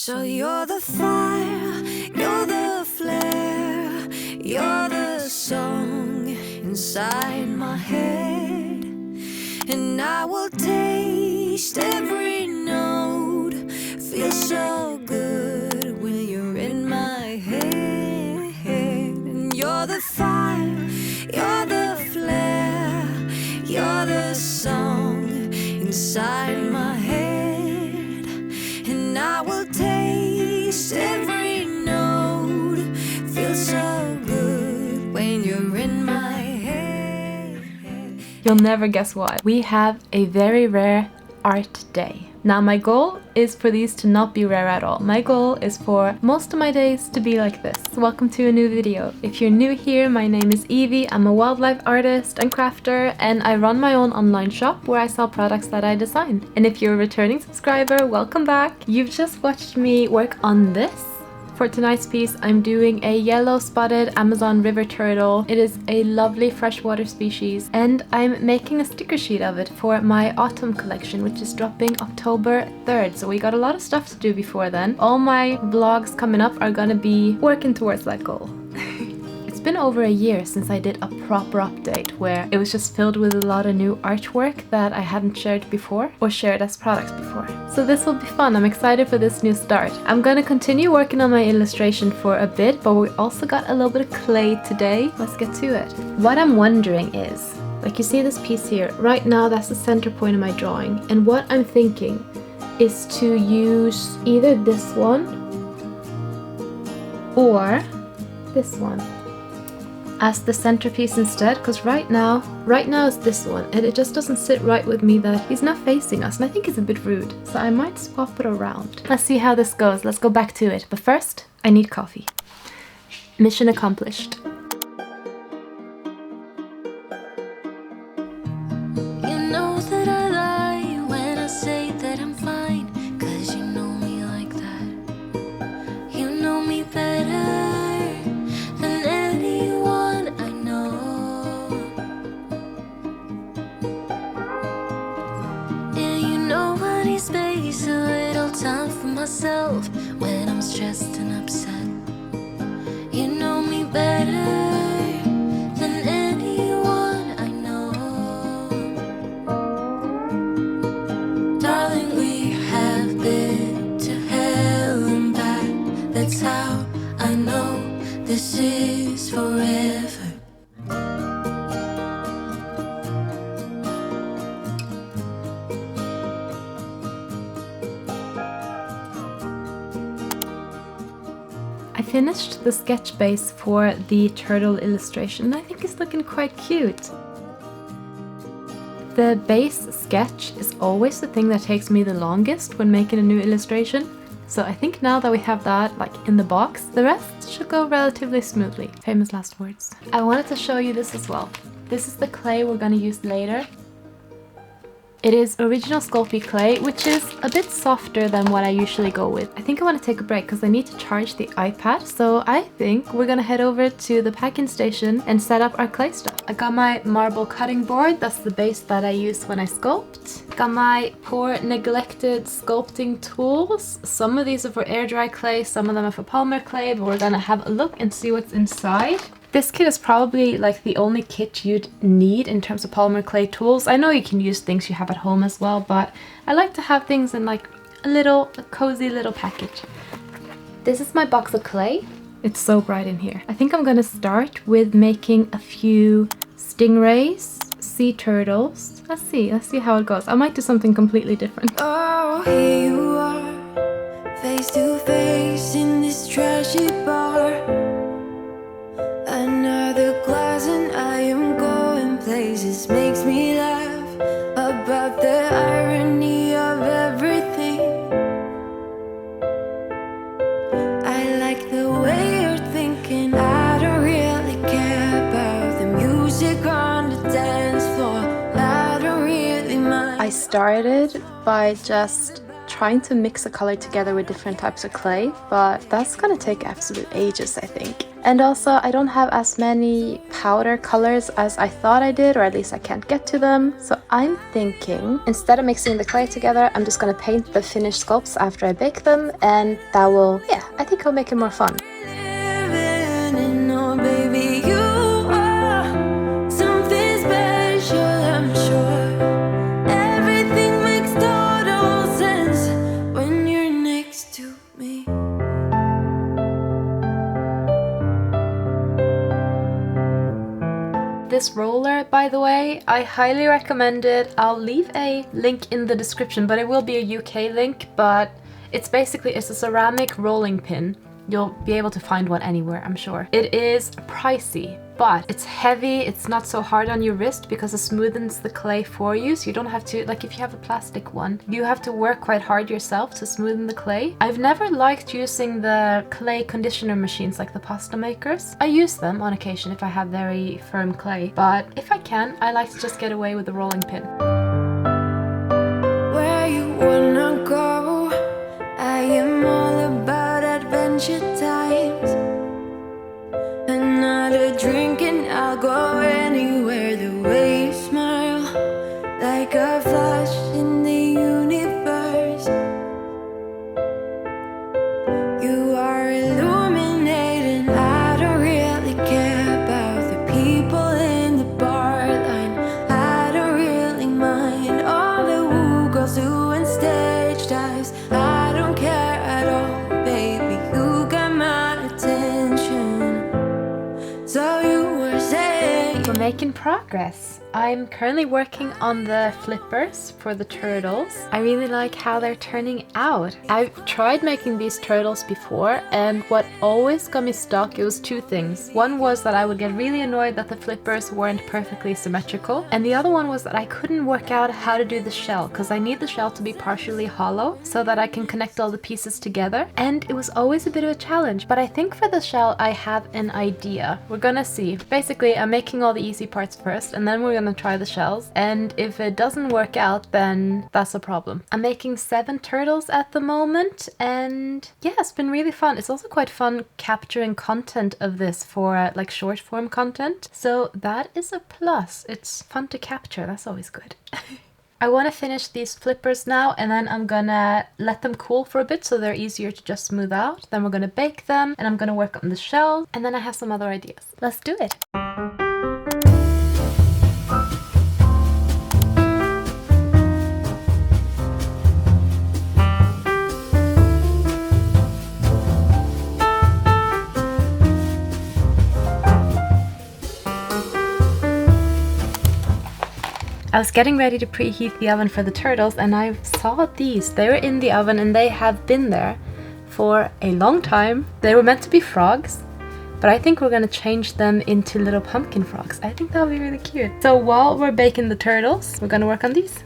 So you're the fire, you're the flare, you're the song inside my head. And I will taste every note, feel so good when you're in my head. And you're the fire, you're the flare, you're the song inside my head. And I will taste every note, feel so good when you're in my head. You'll never guess what. We have a very rare art day. Now my goal is for these to not be rare at all. My goal is for most of my days to be like this. Welcome to a new video. If you're new here, my name is Evie. I'm a wildlife artist and crafter, and I run my own online shop where I sell products that I design. And if you're a returning subscriber, welcome back. You've just watched me work on this. For tonight's piece, I'm doing a yellow spotted Amazon river turtle. It is a lovely freshwater species, and I'm making a sticker sheet of it for my autumn collection, which is dropping October 3rd. So we got a lot of stuff to do before then. All my vlogs coming up are gonna be working towards that goal. It's been over a year since I did a proper update where it was just filled with a lot of new artwork that I hadn't shared before or shared as products before. So this will be fun. I'm excited for this new start. I'm gonna continue working on my illustration for a bit, but we also got a little bit of clay today. Let's get to it. What I'm wondering is, like you see this piece here, right now that's the center point of my drawing. And what I'm thinking is to use either this one or this one as the centerpiece instead, because right now it's this one and it just doesn't sit right with me that he's not facing us, and I think it's a bit rude, so I might swap it around. Let's see how this goes. Let's go back to it, but first I need coffee. Mission accomplished. You know that I lie when I say that I'm fine, 'cause you know me like that. You know me better than anyone I know. And you know I need space, a little time for myself when I'm stressed and upset. You know me better than anyone I know. Darling, we have been to hell and back. That's how I know this is forever. I finished the sketch base for the turtle illustration, and I think it's looking quite cute. The base sketch is always the thing that takes me the longest when making a new illustration, so I think now that we have that like in the box, the rest should go relatively smoothly. Famous last words. I wanted to show you this as well. This is the clay we're gonna use later. It is original Sculpting clay, which is a bit softer than what I usually go with. I think I want to take a break because I need to charge the iPad, so I think we're gonna head over to the packing station and set up our clay stuff. I got my marble cutting board, that's the base that I use when I sculpt. Got my poor neglected sculpting tools. Some of these are for air dry clay, some of them are for polymer clay, but we're gonna have a look and see what's inside. This kit is probably like the only kit you'd need in terms of polymer clay tools. I know you can use things you have at home as well, but I like to have things in like a cozy little package. This is my box of clay. It's so bright in here. I think I'm gonna start with making a few stingrays, sea turtles. Let's see how it goes. I might do something completely different. Oh, here you are, face to face in this trashy bar. Another glass and I am going places. Makes me laugh about the irony of everything. I like the way you're thinking. I don't really care about the music on the dance floor. I don't really mind. I started by just trying to mix a color together with different types of clay, but that's gonna take absolute ages, I think. And also, I don't have as many powder colors as I thought I did, or at least I can't get to them. So I'm thinking, instead of mixing the clay together, I'm just gonna paint the finished sculpts after I bake them, and that will, yeah, I think it'll make it more fun. This roller, by the way, I highly recommend it. I'll leave a link in the description, but it will be a UK link, but it's a ceramic rolling pin. You'll be able to find one anywhere, I'm sure. It is pricey, but it's heavy. It's not so hard on your wrist because it smoothens the clay for you. So you don't have to, like if you have a plastic one, you have to work quite hard yourself to smoothen the clay. I've never liked using the clay conditioner machines like the pasta makers. I use them on occasion if I have very firm clay, but if I can, I like to just get away with the rolling pin. Where you wanna go? I am all about adventure times. Another drink and I'll go anywhere. The way you smile, like a flash in the universe. You are illuminating. I don't really care about the people in the bar line. I don't really mind all the woo girls doing stage dives. I don't care at all, baby. You got my attention. So you were saying We're making progress. I'm currently working on the flippers for the turtles. I really like how they're turning out. I've tried making these turtles before, and what always got me stuck, it was two things. One was that I would get really annoyed that the flippers weren't perfectly symmetrical, and the other one was that I couldn't work out how to do the shell, because I need the shell to be partially hollow so that I can connect all the pieces together, and it was always a bit of a challenge. But I think for the shell I have an idea. We're gonna see. Basically, I'm making all the easy parts first, and then we're gonna try the shells, and if it doesn't work out, then that's a problem. I'm making 7 turtles at the moment, and yeah, it's been really fun. It's also quite fun capturing content of this for like short form content, so that is a plus. It's fun to capture, that's always good. I want to finish these flippers now, and then I'm gonna let them cool for a bit so they're easier to just smooth out. Then we're gonna bake them, and I'm gonna work on the shells, and then I have some other ideas. Let's do it. I was getting ready to preheat the oven for the turtles, and I saw these. They were in the oven and they have been there for a long time. They were meant to be frogs, but I think we're gonna change them into little pumpkin frogs. I think that'll be really cute. So while we're baking the turtles, we're gonna work on these.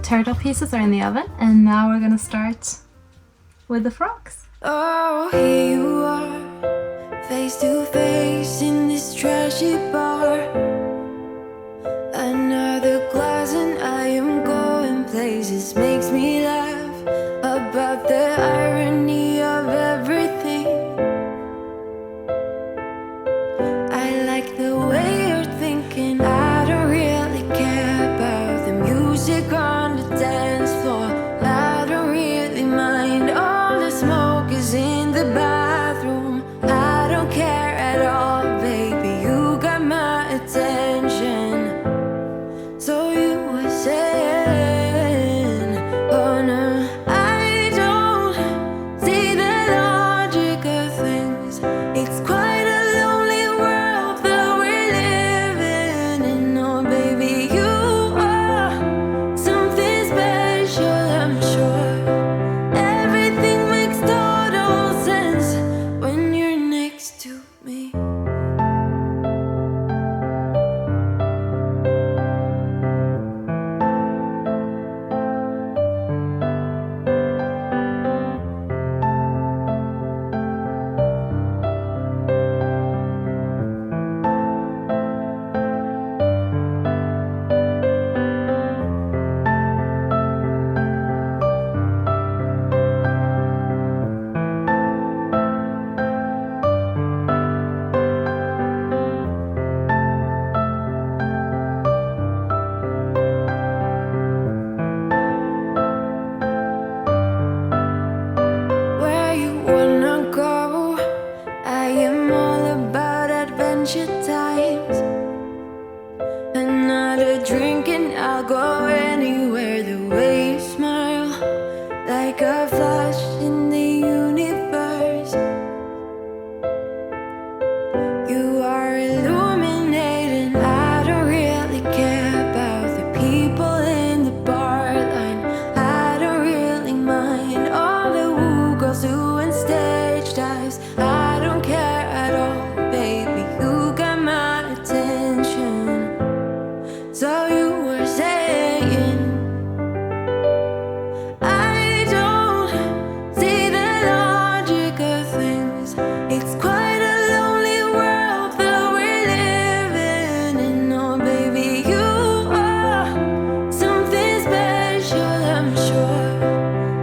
turtle pieces are in the oven, and now we're gonna start with the frogs. Oh, here you are, face to face in this trashy bar. Another glass and I am going places. Makes me laugh about the irony of everything. I like the way you're thinking. I don't really care about the music on the dance floor. I don't really mind all the smoke is in the bathroom. I don't care at all, baby. You got my attention. So you were saying, oh no, I don't see the logic of things. It's quite a lonely world that we're living in. Oh baby, you are something special, I'm sure. Everything makes total sense when you're next to me. Where you wanna go? I am all about adventure times. Another drink and I'll go anywhere. The way you smile, like a flash in the universe. You are illuminating. I don't really care about the people in the bar line. I don't really mind all the woo girls doing stage dives. I don't care at all, baby. You got my attention. So you were saying, I don't see the logic of things. It's quite a lonely world that we're living in. Oh baby, you are something special, I'm sure.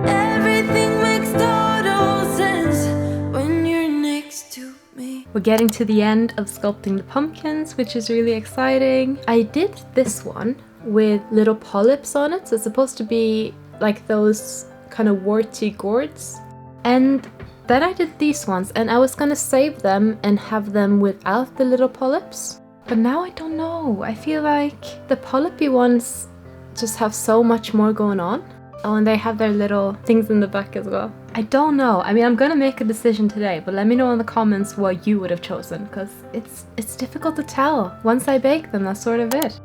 Everything makes total sense when you're next to me. We're getting to the end of sculpting the pumpkins, which is really exciting. I did this one with little polyps on it, so it's supposed to be like those kind of warty gourds. And then I did these ones, and I was gonna save them and have them without the little polyps. But now I don't know. I feel like the polypy ones just have so much more going on. Oh, and they have their little things in the back as well. I don't know. I mean, I'm gonna make a decision today, but let me know in the comments what you would have chosen, because it's difficult to tell. Once I bake them, that's sort of it.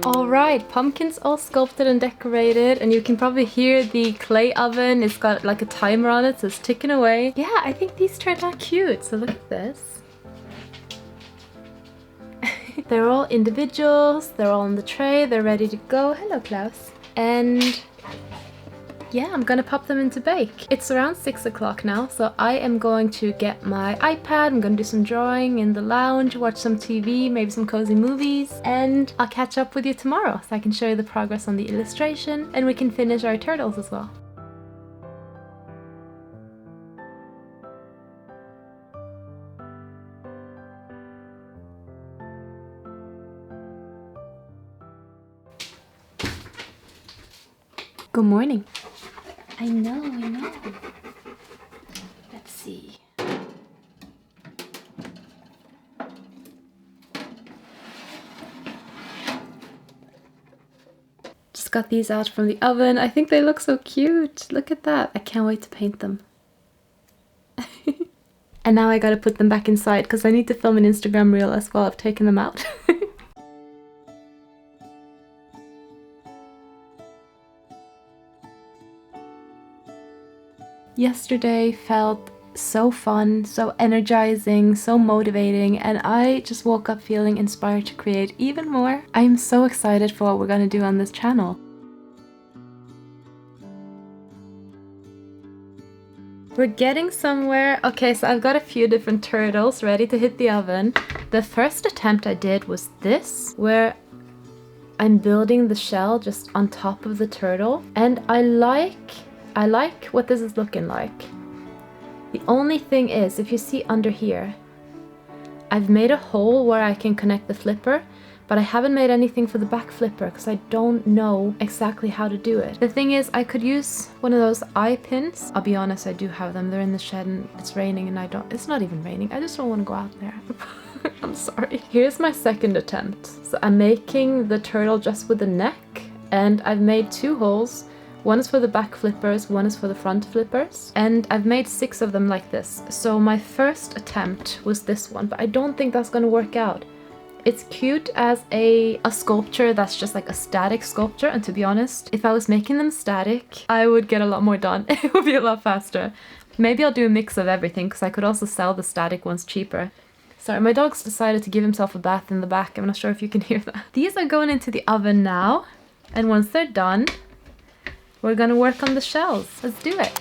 Alright, pumpkins all sculpted and decorated, and you can probably hear the clay oven. It's got like a timer on it, so it's ticking away. Yeah, I think these turned out cute, so look at this. They're all individuals, they're all on the tray, they're ready to go. Hello, Klaus. And yeah, I'm gonna pop them into bake. It's around 6 o'clock now, so I am going to get my iPad. I'm gonna do some drawing in the lounge, watch some TV, maybe some cozy movies, and I'll catch up with you tomorrow so I can show you the progress on the illustration, and we can finish our turtles as well. Good morning. I know. Let's see. Just got these out from the oven. I think they look so cute. Look at that. I can't wait to paint them. And now I gotta put them back inside because I need to film an Instagram reel as well. I've taken them out. Yesterday felt so fun, so energizing, so motivating, and I just woke up feeling inspired to create even more. I'm so excited for what we're gonna do on this channel. We're getting somewhere. Okay, so I've got a few different turtles ready to hit the oven. The first attempt I did was this, where I'm building the shell just on top of the turtle, and I like what this is looking like. The only thing is, if you see under here, I've made a hole where I can connect the flipper, but I haven't made anything for the back flipper because I don't know exactly how to do it. The thing is, I could use one of those eye pins. I'll be honest, I do have them. They're in the shed and it's raining and it's not even raining. I just don't want to go out there. I'm sorry. Here's my second attempt. So I'm making the turtle just with the neck, and I've made 2 holes. One is for the back flippers, one is for the front flippers, and I've made 6 of them like this. So my first attempt was this one, but I don't think that's gonna work out. It's cute as a sculpture that's just like a static sculpture, and to be honest, if I was making them static, I would get a lot more done. It would be a lot faster. Maybe I'll do a mix of everything, because I could also sell the static ones cheaper. Sorry, my dog's decided to give himself a bath in the back. I'm not sure if you can hear that. These are going into the oven now, and once they're done, we're gonna work on the shells. Let's do it.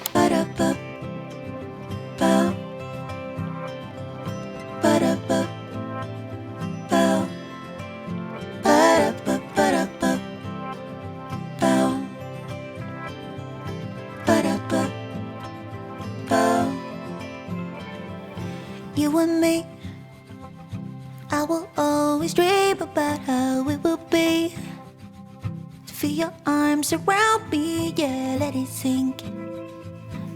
You and me, I will always dream about how it will be. To feel your arms around me, yeah, let it sink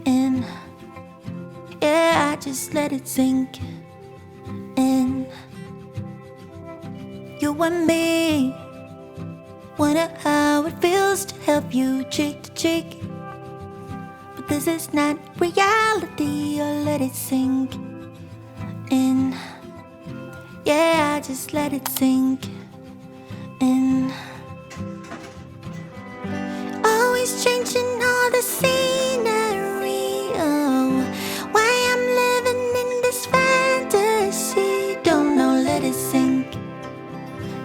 in. Yeah, I just let it sink in. You and me, wonder how it feels to have you cheek to cheek. But this is not reality, or let it sink in. Yeah, I just let it sink in. Always changing all the scenery. Oh, why I'm living in this fantasy. Don't know, let it sink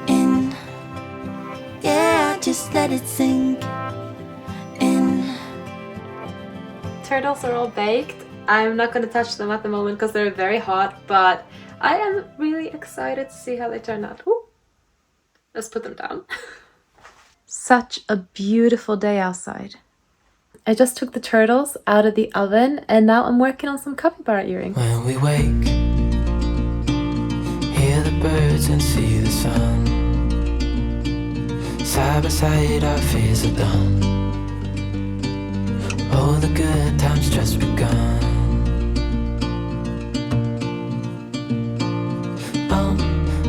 in. Yeah, I just let it sink in. Turtles are all baked. I'm not going to touch them at the moment because they're very hot, but I am really excited to see how they turn out. Ooh. Let's put them down. Such a beautiful day outside. I just took the turtles out of the oven and now I'm working on some capybara earrings. When we wake, hear the birds and see the sun. Side by side our fears are done. Oh, the good times just begun.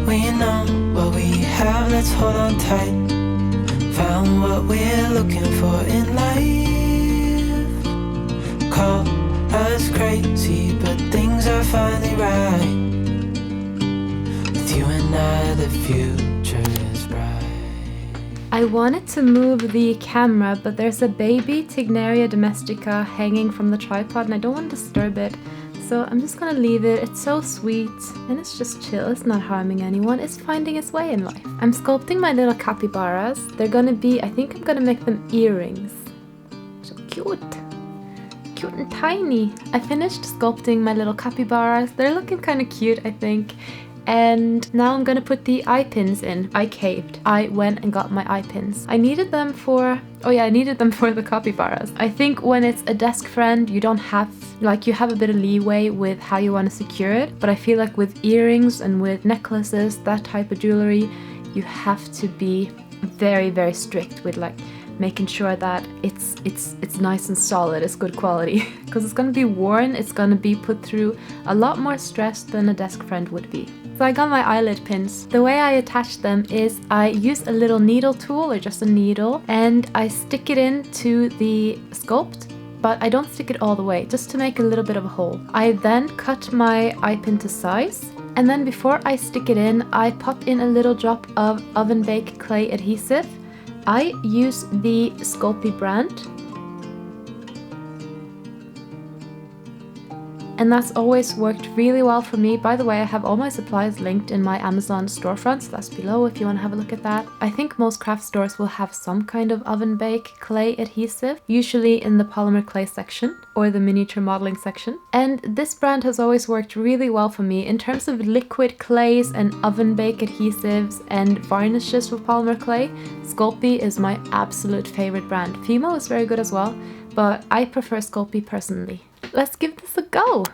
We know what we have, let's hold on tight. Found what we're looking for in life. Call us crazy, but things are finally right. With you and I, the future is bright. I wanted to move the camera, but there's a baby Tignaria domestica hanging from the tripod and I don't want to disturb it. So I'm just gonna leave it. It's so sweet and it's just chill. It's not harming anyone. It's finding its way in life. I'm sculpting my little capybaras. They're gonna be, I think I'm gonna make them earrings. So cute. Cute and tiny. I finished sculpting my little capybaras. They're looking kind of cute, I think. And now I'm gonna put the eye pins in. I caved. I went and got my eye pins. I needed them for, I needed them for the capybaras. I think when it's a desk friend, you don't have, like, you have a bit of leeway with how you want to secure it. But I feel like with earrings and with necklaces, that type of jewelry, you have to be very, very strict with like making sure that it's nice and solid, it's good quality. Because it's gonna be worn, it's gonna be put through a lot more stress than a desk friend would be. So I got my eyelid pins. The way I attach them is I use a little needle tool or just a needle and I stick it into the sculpt, but I don't stick it all the way, just to make a little bit of a hole. I then cut my eye pin to size, and then before I stick it in, I pop in a little drop of oven bake clay adhesive. I use the Sculpting brand. and that's always worked really well for me. By the way, I have all my supplies linked in my Amazon storefront, so that's below if you want to have a look at that. I think most craft stores will have some kind of oven bake clay adhesive, usually in the polymer clay section or the miniature modeling section. And this brand has always worked really well for me in terms of liquid clays and oven bake adhesives and varnishes with polymer clay. Sculpting is my absolute favorite brand. Fimo is very good as well, but I prefer Sculpting personally. Let's give this a go!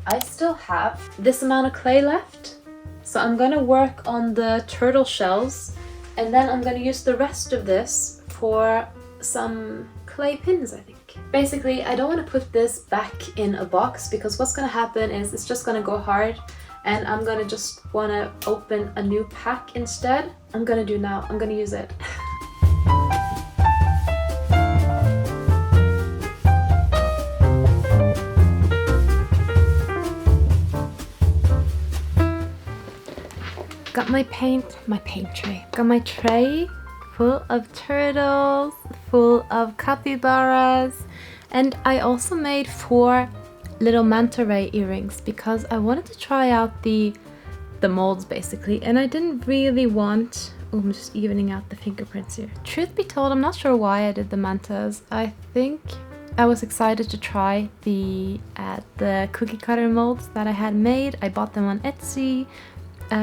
I still have this amount of clay left, so I'm gonna work on the turtle shells, and then I'm gonna use the rest of this for some clay pins, I think. Basically, I don't want to put this back in a box because what's gonna happen is it's just gonna go hard, and I'm gonna just wanna open a new pack instead. I'm gonna use it. Got my paint tray. Got my tray full of turtles, full of capybaras, and I also made 4 little manta ray earrings because I wanted to try out the molds basically, and I didn't really want... Oh, I'm just evening out the fingerprints here. Truth be told, I'm not sure why I did the mantas. I think I was excited to try the cookie cutter molds that I had made. I bought them on Etsy.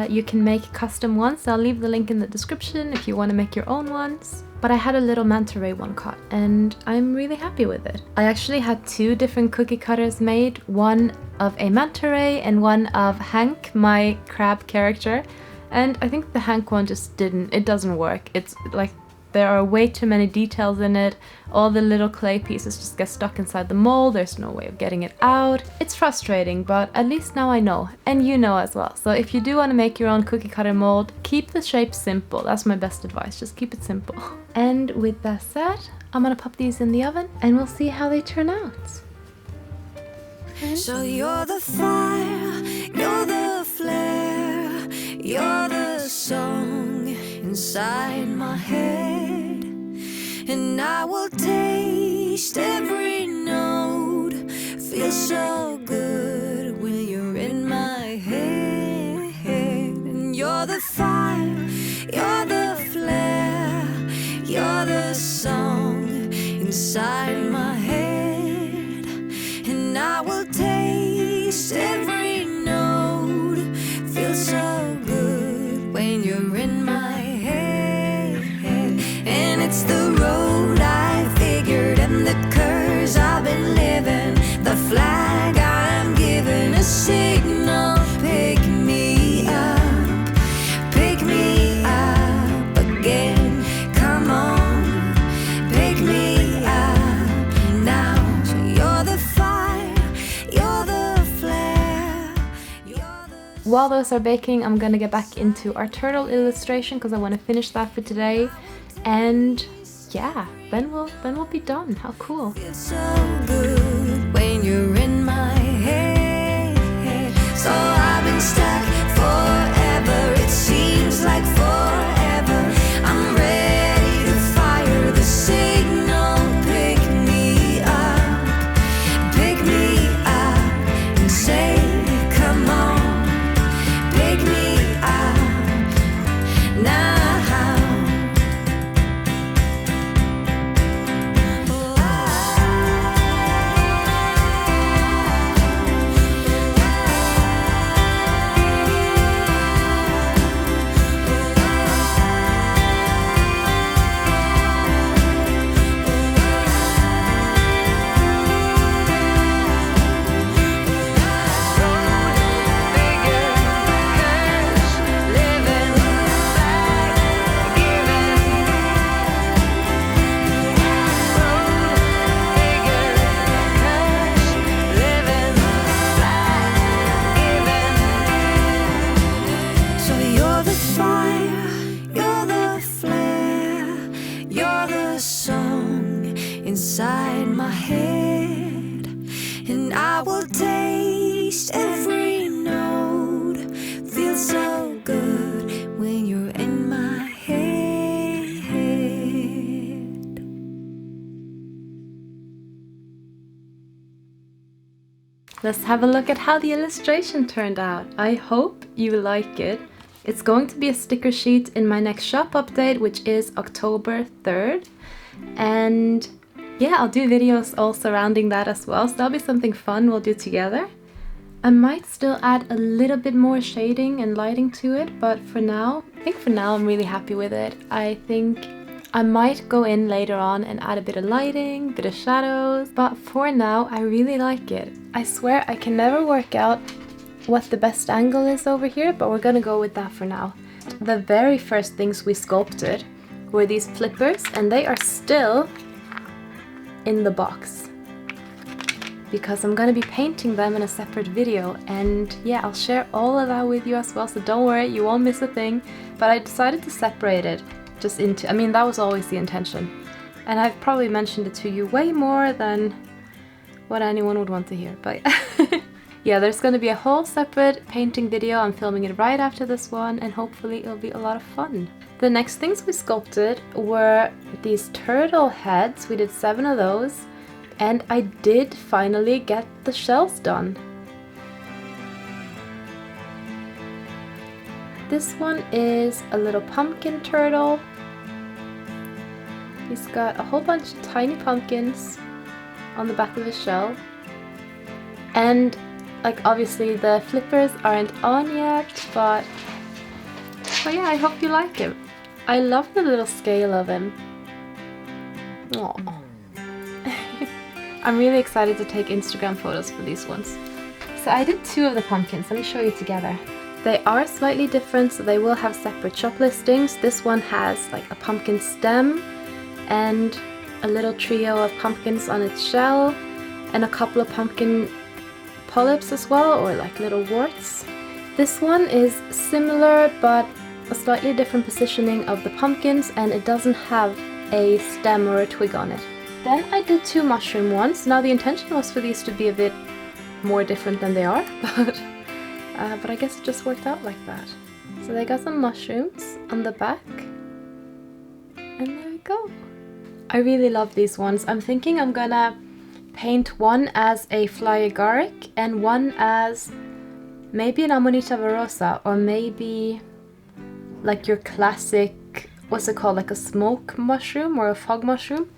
You can make custom ones. I'll leave the link in the description if you want to make your own ones. But I had a little manta ray one cut and I'm really happy with it. I actually had 2 different cookie cutters made, one of a manta ray and one of Hank, my crab character. And I think the Hank one just doesn't work. It's like there are way too many details in it. All the little clay pieces just get stuck inside the mold. There's no way of getting it out. It's frustrating, but at least now I know, and you know as well. So if you do want to make your own cookie cutter mold, keep the shape simple. That's my best advice, just keep it simple. And with that said, I'm gonna pop these in the oven and we'll see how they turn out. So you're the fire, you're the flare, you're the song inside my head, and I will taste every note. Feels so good when you're in my head. And you're the fire, you're the flare, you're the song inside my head, and I will taste every note. Feels so good when you're in my head. And it's the road I figured and the curse I've been living, the flag I'm giving, a signal. Pick me up again. Come on, pick me up now. So you're the fire, you're the flare, you're the... While those are baking, I'm gonna get back into our turtle illustration because I want to finish that for today. And yeah, then we'll be done. How cool. Feels so good when you're in my head. So I've been stuck forever, it seems like forever. I'm ready to fire the signal. Pick me up and say, come on, pick me up. my head, and I will taste every note. Feels so good when you're in my head. Let's have a look at how the illustration turned out. I hope you like it. It's going to be a sticker sheet in my next shop update, which is October 3rd. And yeah, I'll do videos all surrounding that as well, so that'll be something fun we'll do together. I might still add a little bit more shading and lighting to it, but for now, I'm really happy with it. I think I might go in later on and add a bit of lighting, a bit of shadows, but for now, I really like it. I swear I can never work out what the best angle is over here, but we're gonna go with that for now. The very first things we sculpted were these flippers, and they are still in the box because I'm gonna be painting them in a separate video, and yeah, I'll share all of that with you as well, so don't worry, you won't miss a thing. But I decided to separate it just into, I mean, that was always the intention, and I've probably mentioned it to you way more than what anyone would want to hear, but yeah, there's going to be a whole separate painting video. I'm filming it right after this one, and hopefully it'll be a lot of fun. The next things we sculpted were these turtle heads. We did 7 of those, and I did finally get the shells done. This one is a little pumpkin turtle. He's got a whole bunch of tiny pumpkins on the back of his shell, and like obviously the flippers aren't on yet, but yeah, I hope you like him. I love the little scale of him. Aww. I'm really excited to take Instagram photos for these ones. So I did 2 of the pumpkins. Let me show you together. They are slightly different, so they will have separate shop listings. This one has like a pumpkin stem and a little trio of pumpkins on its shell, and a couple of pumpkin polyps as well, or like little warts. This one is similar but a slightly different positioning of the pumpkins, and it doesn't have a stem or a twig on it. Then I did 2 mushroom ones. Now the intention was for these to be a bit more different than they are, but I guess it just worked out like that. So they got some mushrooms on the back, and there we go. I really love these ones. I'm thinking I'm gonna paint one as a fly agaric and one as maybe an Amanita verosa, or maybe like your classic, what's it called, like a smoke mushroom or a fog mushroom.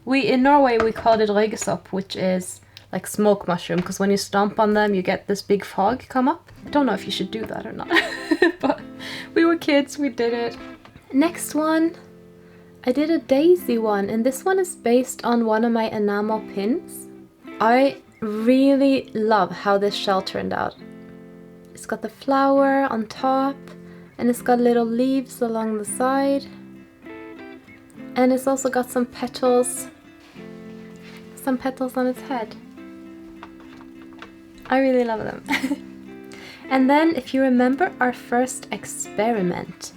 In Norway we called it røykesopp, which is like smoke mushroom, because when you stomp on them you get this big fog come up. I don't know if you should do that or not, but we were kids, we did it. Next one, I did a daisy one, and this one is based on one of my enamel pins. I really love how this shell turned out. It's got the flower on top, and it's got little leaves along the side, and it's also got some petals on its head. I really love them. And then if you remember our first experiment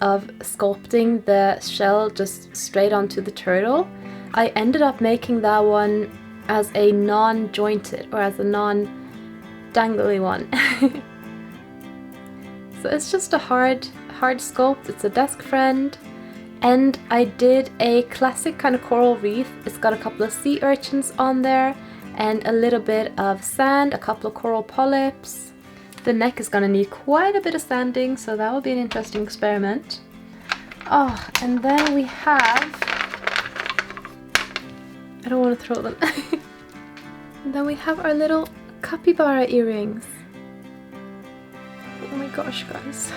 of sculpting the shell just straight onto the turtle, I ended up making that one as a non-jointed, or as a non-dangly one. So it's just a hard sculpt. It's a desk friend, and I did a classic kind of coral reef. It's got a couple of sea urchins on there and a little bit of sand, a couple of coral polyps. The neck is gonna need quite a bit of sanding, so that will be an interesting experiment. Oh, and then we have, I don't want to throw them. And then we have our little capybara earrings. Oh my gosh, guys.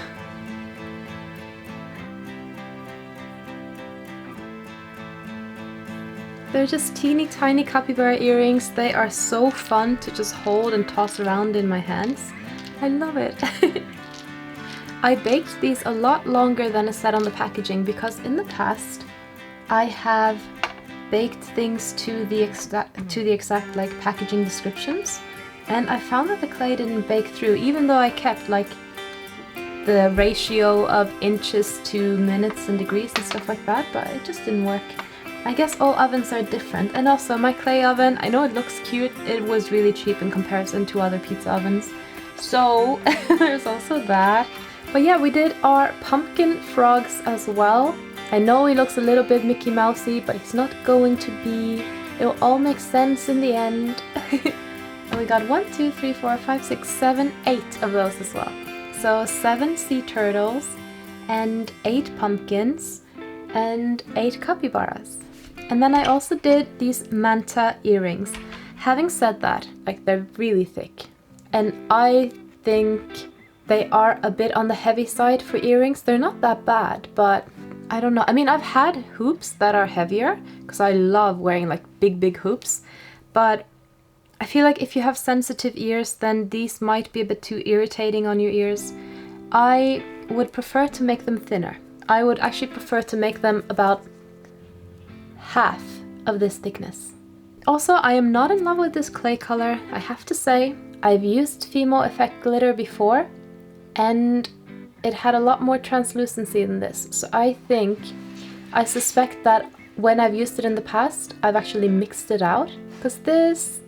They're just teeny tiny capybara earrings. They are so fun to just hold and toss around in my hands. I love it. I baked these a lot longer than it said on the packaging, because in the past I have baked things to the exact like packaging descriptions, and I found that the clay didn't bake through, even though I kept like the ratio of inches to minutes and degrees and stuff like that, but it just didn't work. I guess all ovens are different. And also my clay oven, I know it looks cute, it was really cheap in comparison to other pizza ovens. So there's also that. But yeah, we did our pumpkin frogs as well. I know he looks a little bit Mickey Mousey, but he's not going to be. It will all make sense in the end. And we got 1, 2, 3, 4, 5, 6, 7, 8 of those as well. So 7 sea turtles and 8 pumpkins and 8 capybaras. And then I also did these Manta earrings. Having said that, like, they're really thick. And I think they are a bit on the heavy side for earrings. They're not that bad, but I don't know. I mean, I've had hoops that are heavier because I love wearing like big hoops. But I feel like if you have sensitive ears, then these might be a bit too irritating on your ears. I would prefer to make them thinner. I would actually prefer to make them about half of this thickness. Also, I am not in love with this clay color, I have to say. I've used Fimo Effect glitter before, and it had a lot more translucency than this. So I suspect that when I've used it in the past, I've actually mixed it out. Because this,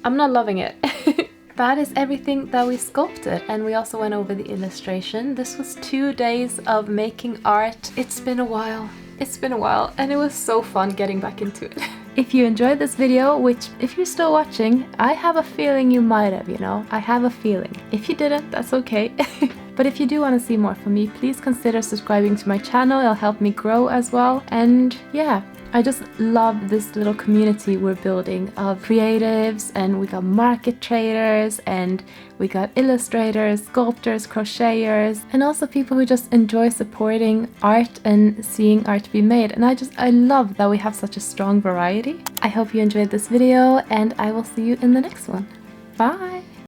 I'm not loving it. That is everything that we sculpted, and we also went over the illustration. This was 2 days of making art. It's been a while, and it was so fun getting back into it. If you enjoyed this video, which if you're still watching, I have a feeling you might have, you know? I have a feeling. If you didn't, that's okay. But if you do want to see more from me, please consider subscribing to my channel. It'll help me grow as well. And yeah, I just love this little community we're building of creatives, and we got market traders, and we got illustrators, sculptors, crocheters, and also people who just enjoy supporting art and seeing art be made. And I love that we have such a strong variety. I hope you enjoyed this video, and I will see you in the next one. Bye!